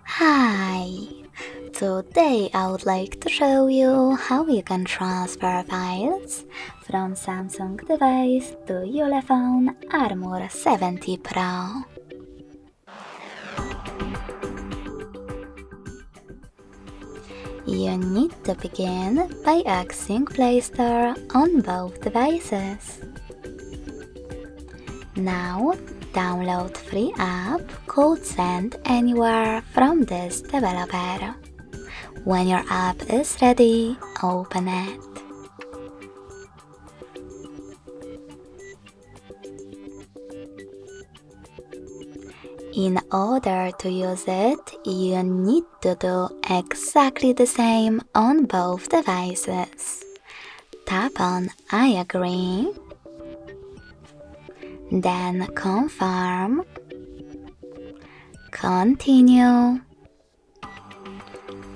Hi! Today I would like to show you how you can transfer files from Samsung device to UleFone Armor 70 Pro. You need to begin by accessing Play Store on both devices. Now, download free app called Send Anywhere from this developer. When your app is ready, open it. In order to use it, you need to do exactly the same on both devices. Tap on I agree, then confirm, continue,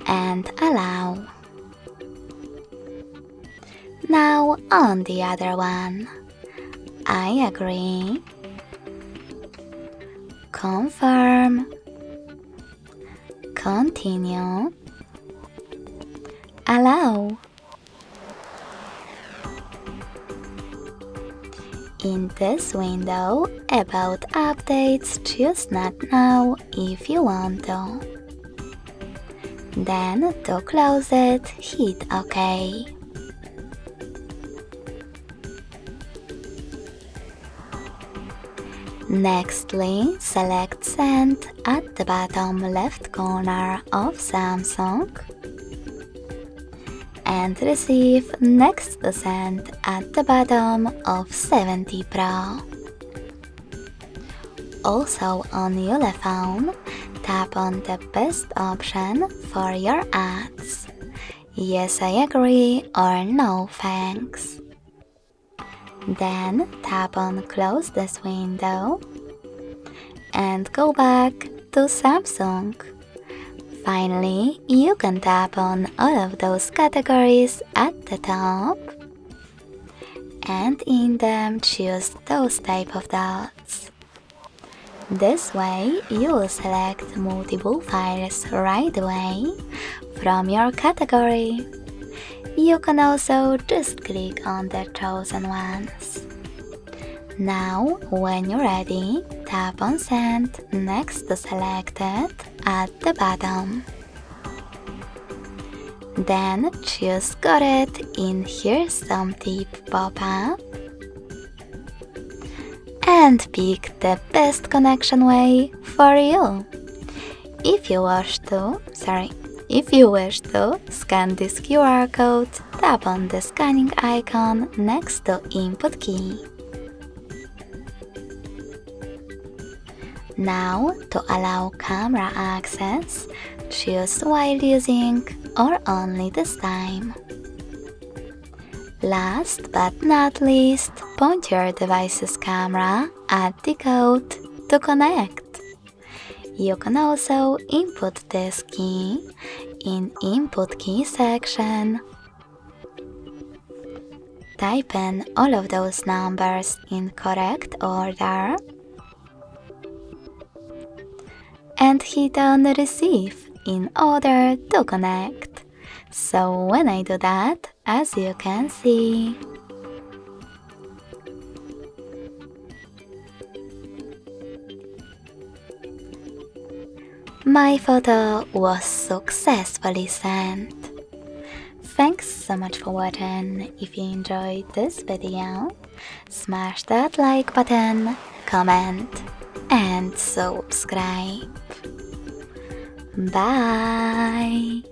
and allow. Now on the other one, I agree, confirm, continue, allow. In this window, about updates, choose not now if you want to. Then to close it, hit OK. Nextly, select Send at the bottom left corner of Samsung and Receive next to Send at the bottom of 70 Pro. Also on UleFone, tap on the best option for your ads. Yes, I agree or no thanks. Then tap on Close this window and go back to Samsung. Finally, you can tap on all of those categories at the top and in them choose those type of dots. This way, you will select multiple files right away from your category. You can also just click on the chosen ones. Now, when you're ready, tap on Send next to Selected at the bottom. Then choose Got It in Here's Some Tip pop-up and pick the best connection way for you. If you wish to scan this QR code, tap on the scanning icon next to Input key. Now, to allow camera access, choose while using or only this time. Last but not least, point your device's camera at the code to connect. You can also input this key in Input Key section. Type in all of those numbers in correct order and hit on Receive in order to connect. So when I do that, as you can see, my photo was successfully sent. Thanks so much for watching. If you enjoyed this video, smash that like button, comment, and subscribe. Bye!